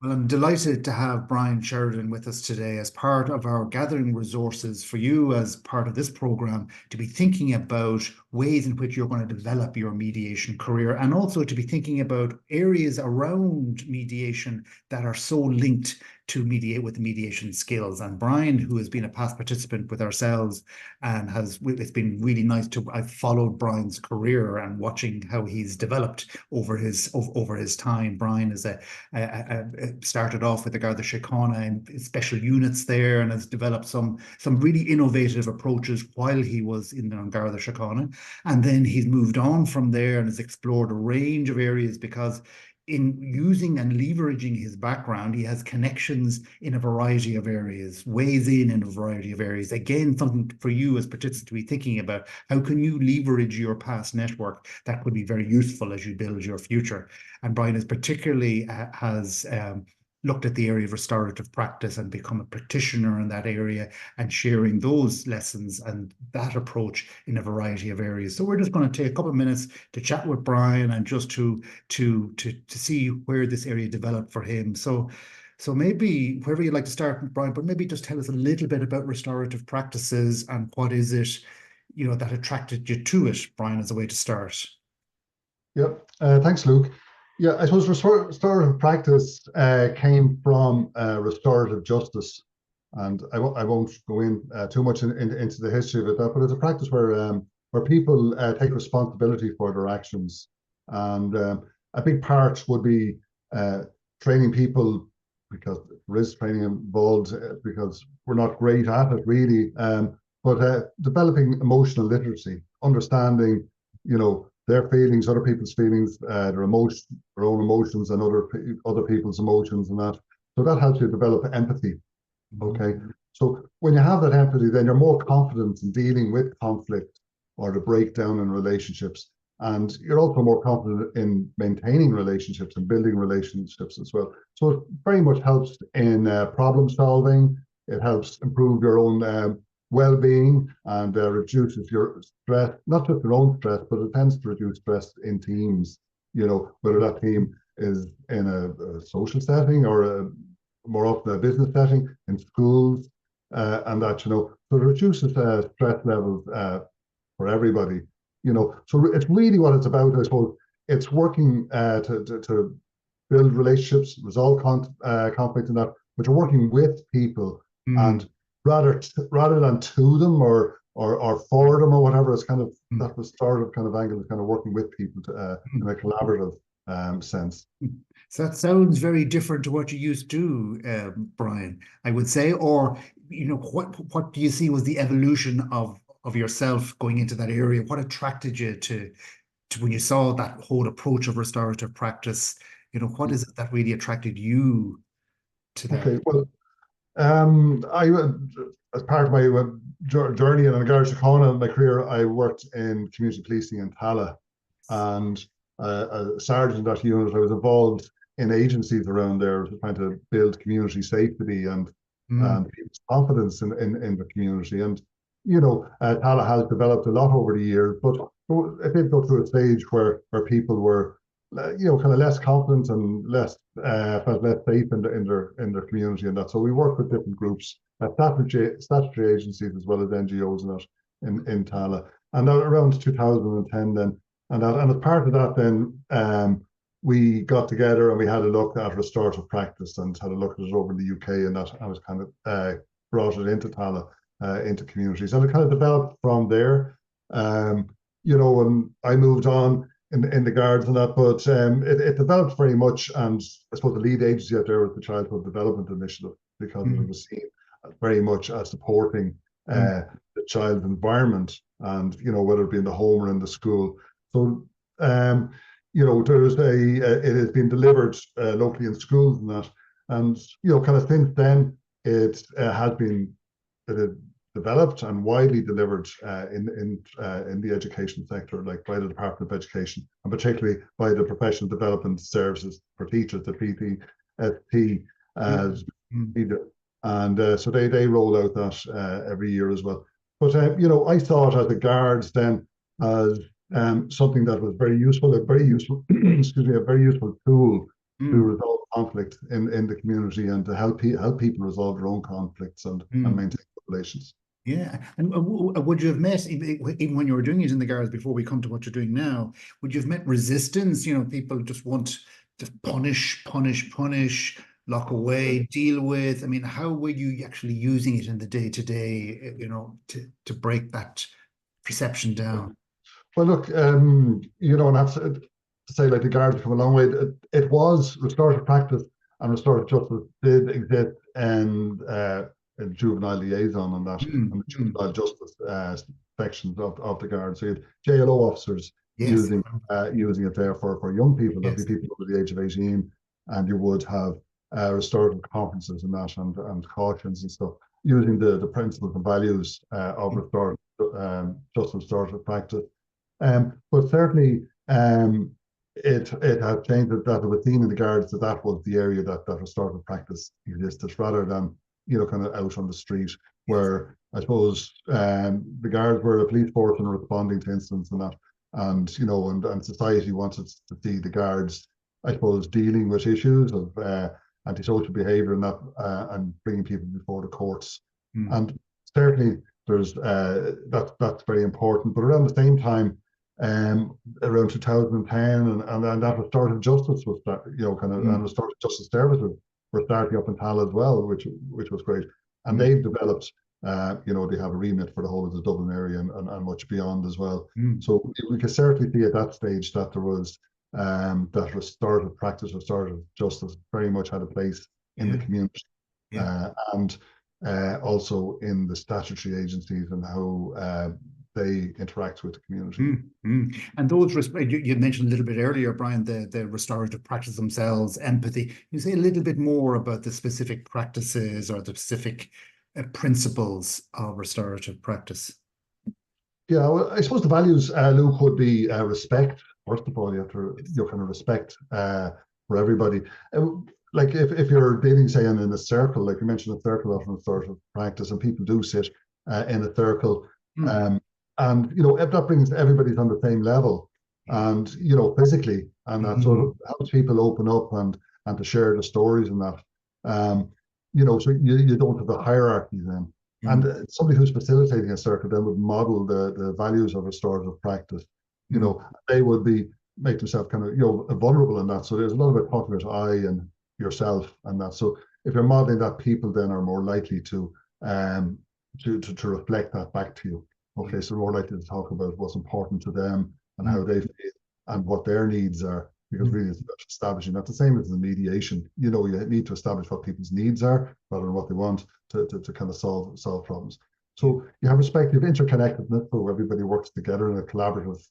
Well, I'm delighted to have Brian Sheridan with us today as part of our gathering resources for you as part of this program to be thinking about ways in which you're going to develop your mediation career and also to be thinking about areas around mediation that are so linked to mediate with mediation skills. And Brian, who has been a past participant with ourselves and it's been really nice I've followed Brian's career and watching how he's developed over his time. Brian is started off with the Garda Síochána and special units there and has developed some really innovative approaches while he was in the Garda Síochána. And then he's moved on from there and has explored a range of areas because in using and leveraging his background, he has connections in a variety of areas, ways in a variety of areas. Again, something for you as participants to be thinking about. How can you leverage your past network that could be very useful as you build your future? And Brian is particularly has looked at the area of restorative practice and become a practitioner in that area and sharing those lessons and that approach in a variety of areas. So we're just going to take a couple of minutes to chat with Brian and just to see where this area developed for him. So maybe wherever you'd like to start, Brian, but maybe just tell us a little bit about restorative practices and what is it, that attracted you to it, Brian, as a way to start. Yep. Thanks, Luke. Yeah, I suppose restorative practice came from restorative justice, and I won't go in too much into the history of it, but it's a practice where people take responsibility for their actions, and a big part would be training people, because there is training involved, because we're not great at it really, but developing emotional literacy, understanding, their feelings, other people's feelings, their own emotions, and other people's emotions, and that. So that helps you develop empathy. Okay. So when you have that empathy, then you're more confident in dealing with conflict or the breakdown in relationships, and you're also more confident in maintaining relationships and building relationships as well. So it very much helps in problem solving. It helps improve your own well-being and reduces your stress, not just your own stress, but it tends to reduce stress in teams, whether that team is in a social setting or more often a business setting, in schools, and that, so it reduces stress levels for everybody, So it's really what it's about, I suppose. It's working to build relationships, resolve conflict and that, but you're working with people and rather than to them or for them or whatever. It's kind of that restorative kind of angle, is kind of working with people in a collaborative sense. So that sounds very different to what you used to do, Brian, I would say. Or, what do you see was the evolution of yourself going into that area? What attracted you to when you saw that whole approach of restorative practice? What is it that really attracted you to that? Okay, well, I, as part of my journey in Garda Síochána in my career, I worked in community policing in Tala, and a sergeant at that unit. I was involved in agencies around there trying to build community safety and people's confidence in the community. And Tala has developed a lot over the years, but it did go through a stage where people were kind of less confident and felt less safe in their community and that. So we work with different groups, statutory agencies as well as NGOs and that in Tala. And around 2010 then, and as part of that then, we got together and we had a look at restorative practice and had a look at it over in the UK, and that I was kind of brought it into Tala, into communities, and it kind of developed from there. And I moved on in the guards and that, but it developed very much, and I suppose the lead agency out there was the Childhood Development Initiative, because it was seen very much as supporting the child's environment, and whether it be in the home or in the school. So there's it has been delivered locally in schools and that, and kind of since then it has been developed and widely delivered in the education sector, like by the Department of Education, and particularly by the Professional Development Services for Teachers, the PTSP, and so they roll out that every year as well. But I saw it as the guards then as something that was very useful, a very useful, excuse me, a very useful tool to Mm, resolve conflict in the community and to help people resolve their own conflicts and mm. maintain relations. Yeah, and would you have met even when you were doing it in the Guards before we come to what you're doing now? Would you have met resistance? You know, people just want to punish, punish, punish, lock away, deal with. I mean, how were you actually using it in the day to day? You know, to break that perception down. Well, look, and I have to say, like the Guards have come a long way. It was restorative practice and restorative justice did exist in juvenile liaison and that, Mm, and the mm. juvenile justice sections of the Guards. So you had JLO officers Yes, using it there for young people, that'd yes. be people over the age of 18, and you would have restorative conferences and that and cautions and stuff using the principles and values of restorative justice restorative practice. But certainly, it had changed that it was seen in the Guards that was the area that restorative practice existed, rather than kind of out on the street, Yes. where I suppose the Guards were a police force and responding to incidents and that, and society wanted to see the Guards, I suppose, dealing with issues of antisocial behaviour and that, and bringing people before the courts, Mm, and certainly there's that's very important. But around the same time, around 2010, and that restorative justice was kind of, and mm, restorative justice services were starting up in Tal as well, which was great. And mm, they've developed, they have a remit for the whole of the Dublin area and much beyond as well. mm. So we could certainly see at that stage that there was that restorative practice, restorative justice very much had a place in the Yeah, community, yeah. and also in the statutory agencies and how they interact with the community. Mm, mm. And those, you mentioned a little bit earlier, Brian, the restorative practice themselves, empathy. Can you say a little bit more about the specific practices or the specific principles of restorative practice? Yeah, well, I suppose the values, Luke, would be respect. First of all, you have to kind of respect for everybody. Like if you're dating, say, in a circle, like you mentioned, a circle of restorative practice, and people do sit in a circle, Mm, um, and if that brings everybody's on the same level, and physically, and that sort mm, of helps people open up and to share the stories and that, so you don't have a hierarchy then. And mm, somebody who's facilitating a circle then would model the values of restorative practice. mm, They would make themselves kind of vulnerable in that. So there's a lot about talking about I and yourself and that. So if you're modeling that, people then are more likely um to reflect that back to you. yeah, Okay, so more likely to talk about what's important to them and mm, how they feel and what their needs are. Because mm, really, it's about establishing that. The same as the mediation. You need to establish what people's needs are rather than what they want to kind of solve problems. yeah, So you have respect, you have interconnectedness, so everybody works together in a collaborative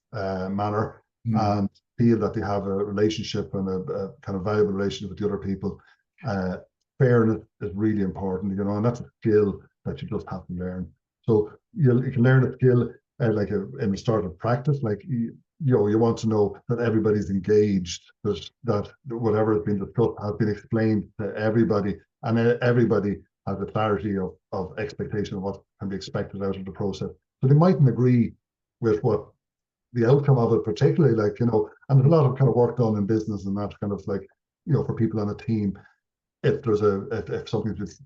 manner mm, and feel that they have a relationship and a kind of valuable relationship with the other people. Uh, Fairness is really important, and that's a skill that you just have to learn. So you can learn a skill in restorative practice, like you want to know that everybody's engaged, that whatever has been discussed has been explained to everybody, and everybody has a clarity of expectation of what can be expected out of the process. So they mightn't agree with what the outcome of it, particularly, and there's a lot of kind of work done in business and that kind of for people on a team. If something's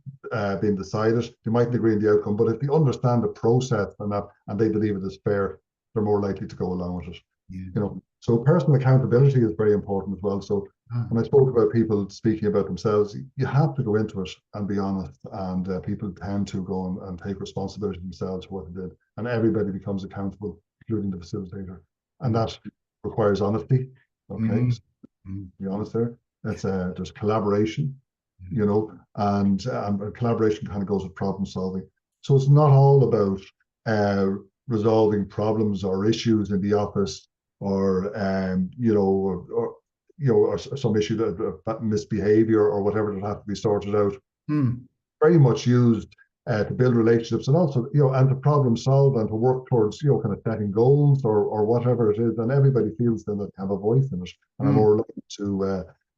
been decided, they mightn't agree on the outcome, but if they understand the process and they believe it is fair, they're more likely to go along with it. yeah. So personal accountability is very important as well. So Ah, when I spoke about people speaking about themselves, you have to go into it and be honest. And people tend to go and take responsibility themselves for what they did, and everybody becomes accountable, including the facilitator, and mm, that requires honesty. Okay, mm, so mm, be honest there. There's collaboration, mm, and collaboration kind of goes with problem solving. So it's not all about resolving problems or issues in the office, or or some issue that misbehavior or whatever that has to be sorted out. mm, Very much used to build relationships, and also and to problem solve and to work towards kind of setting goals or whatever it is, and everybody feels then that they have a voice in it and are mm, more likely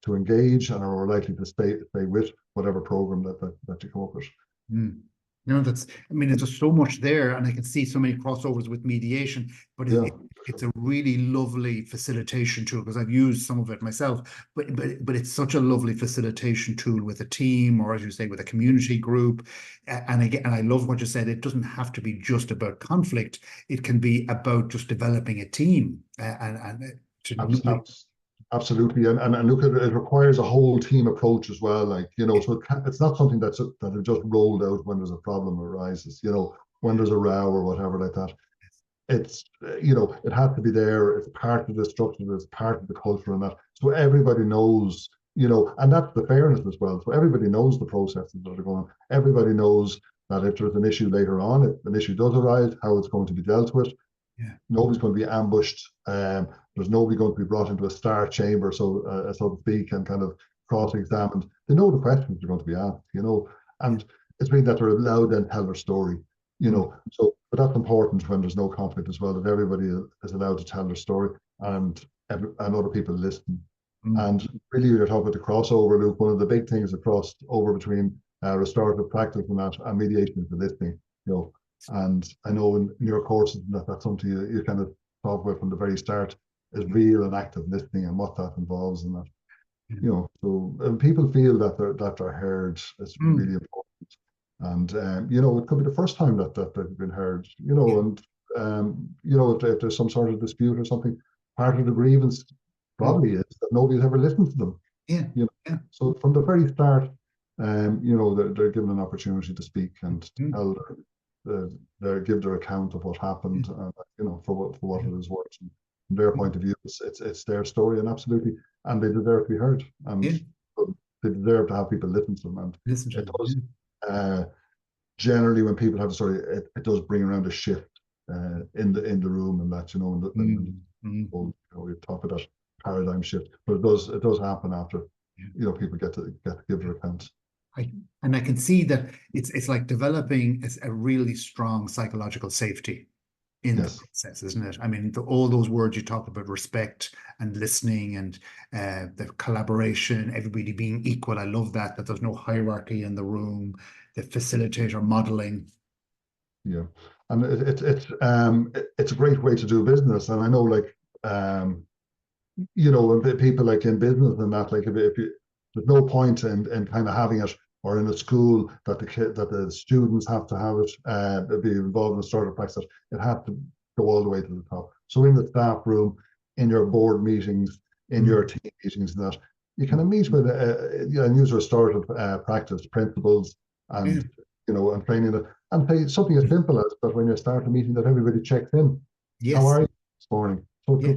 to engage and are more likely to stay with whatever program that you come up with. mm. No, that's, I mean, there's just so much there, and I can see so many crossovers with mediation, but Yeah, it's a really lovely facilitation tool because I've used some of it myself, but it's such a lovely facilitation tool with a team, or as you say, with a community group. And again, and I love what you said, it doesn't have to be just about conflict, it can be about just developing a team and to abs know. abs absolutely. And look, it requires a whole team approach as well. Like, so it's not something that is just rolled out when there's a problem arises, when there's a row or whatever like that. It's, it has to be there. It's part of the structure, it's part of the culture and that. So everybody knows, and that's the fairness as well. So everybody knows the processes that are going on. Everybody knows that if there's an issue later on, if an issue does arise, how it's going to be dealt with. Yeah. Nobody's going to be ambushed. There's nobody going to be brought into a star chamber, so to speak, and kind of cross-examined. They know the questions are going to be asked, and it's really that they're allowed then tell their story, Mm, So, but that's important when there's no conflict as well, that everybody is allowed to tell their story, and other people listen. mm, And really, you're talking about the crossover, Luke. One of the big things across over between restorative practice and that and mediation is the listening. And I know in your courses that's something you kind of talk about from the very start is real and active listening and what that involves and that. mm, So people feel that they're heard is mm, really important. And it could be the first time that they've been heard. yeah, And if there's some sort of dispute or something, part of the grievance mm, probably is that nobody's ever listened to them. yeah, You know, yeah, so from the very start, they're given an opportunity to speak and to mm, tell give their account of what yeah, happened, for what yeah, it is worth. And from their mm, point of view, it's their story, and absolutely, and they deserve to be heard, and yeah. they deserve to have people listen to them. And Listen to it them. does generally when people have a story, it does bring around a shift in the room, and that and Mm, mm, we talk about that paradigm shift, but it does happen after yeah. people get to give their account. I, and I can see that it's like developing a really strong psychological safety in the Yes. process, isn't it? I mean, all those words you talked about, respect and listening and the collaboration, everybody being equal. I love that there's no hierarchy in the room, the facilitator modeling. Yeah, and it's a great way to do business. And I know, like, when people like in business and that, like, if you, there's no point in kind of having it, or in a school that the students have to have it, be involved in the startup practice. It has to go all the way to the top. So in the staff room, in your board meetings, in Mm, your team meetings, and that you kind of meet with and use restorative practice principles, yeah. and and training it, and say something as simple as that when you start a meeting, that everybody checks in. How Yes. are you this morning? So, Yeah.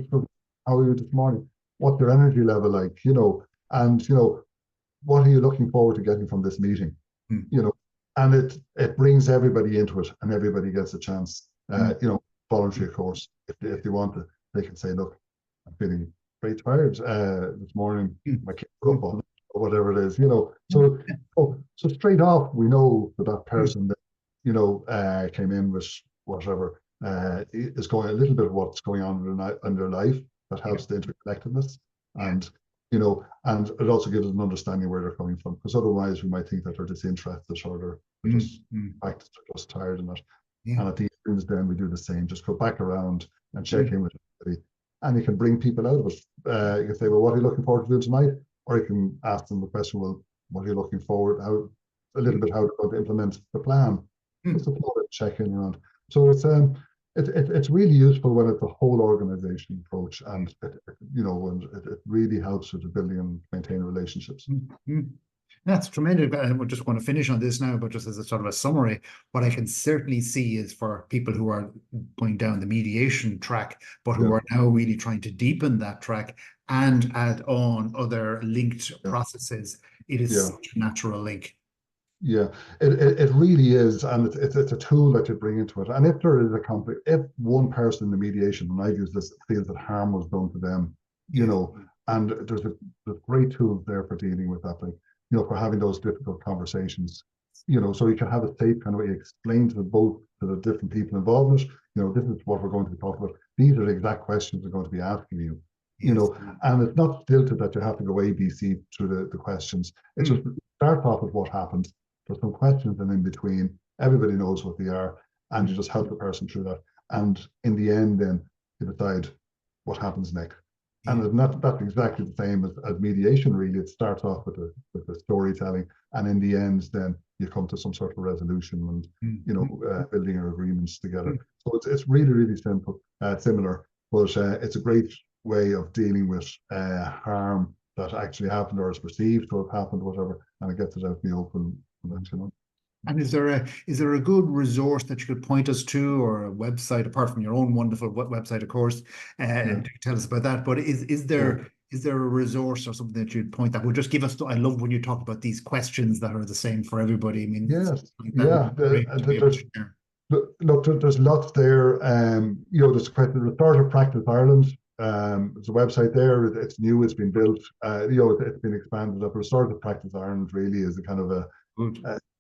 how are you this morning? What's your energy level like? And what are you looking forward to getting from this meeting? Mm, You know, and it brings everybody into it, and everybody gets a chance. mm, Voluntary, of course, if they want to, they can say, look, I'm feeling very tired this morning. mm, My kids are mm, up on or whatever it is. mm, So straight off, we know that mm, person that came in with whatever is going a little bit of what's going on in their life, that yeah. helps the interconnectedness, Yeah. and and it also gives us an understanding where they're coming from, because otherwise we might think that they're disinterested, or they're Mm, just mm, practiced, they're just tired and that. yeah. And at the end, then we do the same. Just go back around and check Mm, in with everybody, and you can bring people out of it. You can say, well, what are you looking forward to doing tonight? Or you can ask them the question, well, what are you looking forward? How a little mm, bit how they're going to implement the plan. Just mm. a little bit check in around. So it's really useful when it's a whole organization approach, and it really helps with the building and maintaining relationships. Mm, mm. That's tremendous. I would just want to finish on this now, but just as a sort of a summary, what I can certainly see is for people who are going down the mediation track, but who Yeah, are now really trying to deepen that track and add on other linked yeah, processes, it is yeah. such a natural link. Yeah, it really is, and it's a tool that you bring into it. And if there is a conflict, if one person in the mediation, and I've used this, feels that harm was done to them, Yeah. and there's great tools there for dealing with that, like, for having those difficult conversations, so you can have a safe kind of way you explain to the different people involved in it, this is what we're going to be talking about. These are the exact questions we're going to be asking you, Yes. and it's not stilted that you have to go A, B, C through the questions. It's Mm, just start off with what happened. There's some questions and in between, Everybody knows what they are, and you just help the person through that. And in the end, then you decide what happens next. Yeah. And that's exactly the same as mediation, really. It starts off with the storytelling, and in the end, then you come to some sort of resolution and, you know, building your agreements together. So it's really, really simple, similar, but it's a great way of dealing with harm that actually happened or is perceived to have happened, whatever, and it gets it out in the open, you know. And is there a good resource that you could point us to, or a website apart from your own wonderful website, of course, and do tell us about that? But is there a resource or something that you'd point that would just give us? I love when you talk about these questions that are the same for everybody. I mean, Yes, like that would yeah. be great to be able to share. Look, there's lots there. You know, there's a question. Restorative Practice Ireland. There's a website there. It's new. It's been built. You know, it's been expanded up. Restorative Practice Ireland really is a kind of a,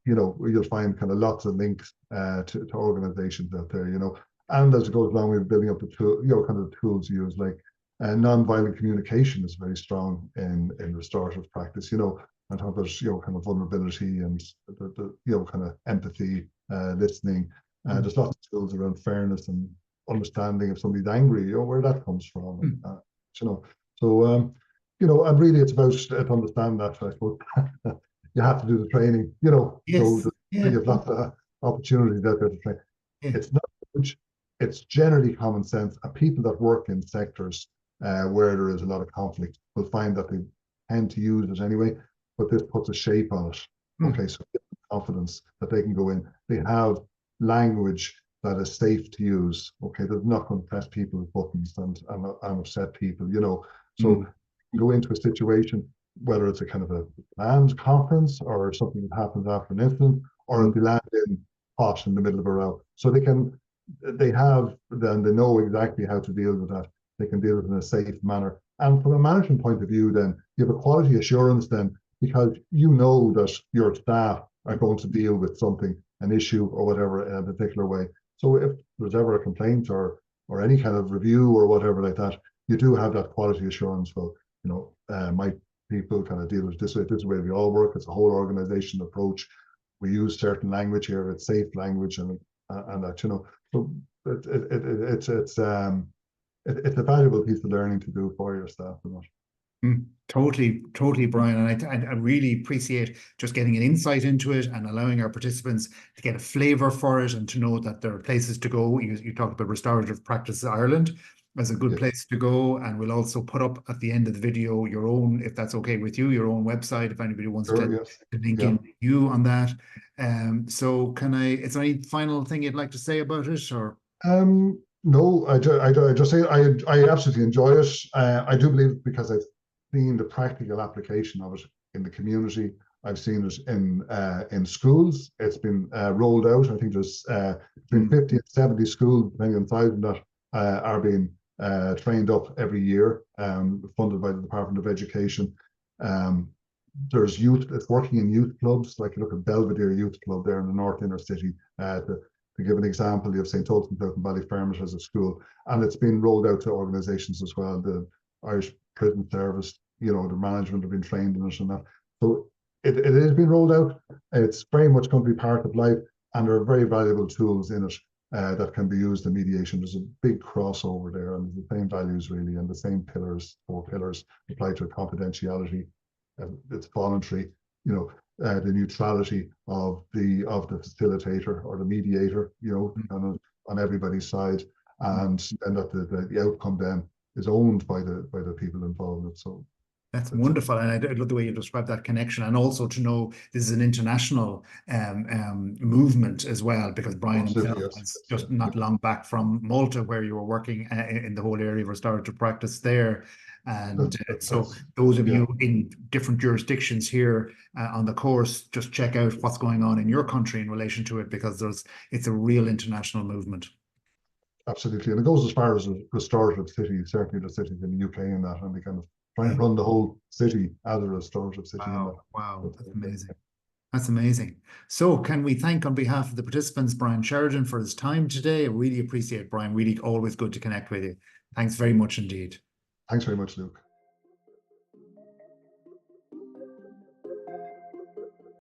you know, you'll find kind of lots of links to organisations out there. You know, and as it goes along, we're building up the tool. You know, kind of the tools used, like non-violent communication is very strong in restorative practice. You know, on top of, you know, kind of vulnerability and the you know, kind of empathy, listening. There's lots of tools around fairness and understanding if somebody's angry, you know, where that comes from. You know, so you know, and really it's about to understand that, I suppose. You have to do the training, you know. Yes. So you have lots of opportunities out there to train. Yeah. It's not huge. It's generally common sense, and people that work in sectors where there is a lot of conflict will find that they tend to use it anyway, but this puts a shape on it. Okay, so confidence that they can go in. They have language that is safe to use. Okay, they're not going to press people's buttons and upset people, you know. So go into a situation, whether it's a kind of a land conference or something that happens after an incident, or they land in hot in the middle of a row. So they know exactly how to deal with that. They can deal with it in a safe manner. And from a management point of view, then you have a quality assurance then, because you know that your staff are going to deal with something, an issue or whatever, in a particular way. So if there's ever a complaint or any kind of review or whatever like that, you do have that quality assurance. Well, you know, my people kind of deal with this way. This is the way we all work. It's a whole organization approach. We use certain language here. It's safe language, and that, you know. So it's a valuable piece of learning to do for your staff. Totally, Brian. And I really appreciate just getting an insight into it and allowing our participants to get a flavour for it and to know that there are places to go. You talked about Restorative Practice Ireland as a good place to go. And we'll also put up at the end of the video your own, if that's okay with you, your own website, if anybody wants to link in you on that. So is there any final thing you'd like to say about it, or? No, I just say I absolutely enjoy it. I do believe, because I've seen the practical application of it in the community. I've seen it in schools. It's been rolled out. I think there's between 50 and 70 schools, depending on size, that are being trained up every year, funded by the Department of Education. There's youth. It's working in youth clubs, like you look at Belvedere Youth Club there in the North Inner City. To give an example, you have St. Ulstan's out in Ballyfermot as a school, and it's been rolled out to organisations as well. The Irish Prison Service, you know, the management have been trained in it and that. So it is being rolled out. It's very much going to be part of life, and there are very valuable tools in it that can be used in mediation. There's a big crossover there, and the same values really, and the same pillars, 4 pillars apply to confidentiality. It's voluntary, you know, the neutrality of the facilitator or the mediator, you know, on everybody's side, and that the outcome then is owned by the people involved in it. So that's wonderful, and I love the way you describe that connection, and also to know this is an international movement as well, because Brian himself is just not long back from Malta, where you were working in the whole area of restorative practice there. And so those of you in different jurisdictions here on the course, just check out what's going on in your country in relation to it, because it's a real international movement. Absolutely, and it goes as far as a restorative city. Certainly the cities in the UK and that, and they kind of try and run the whole city as a restorative city. Wow, that's amazing. That's amazing. So can we thank, on behalf of the participants, Brian Sheridan for his time today? I really appreciate it, Brian. Really always good to connect with you. Thanks very much indeed. Thanks very much, Luke.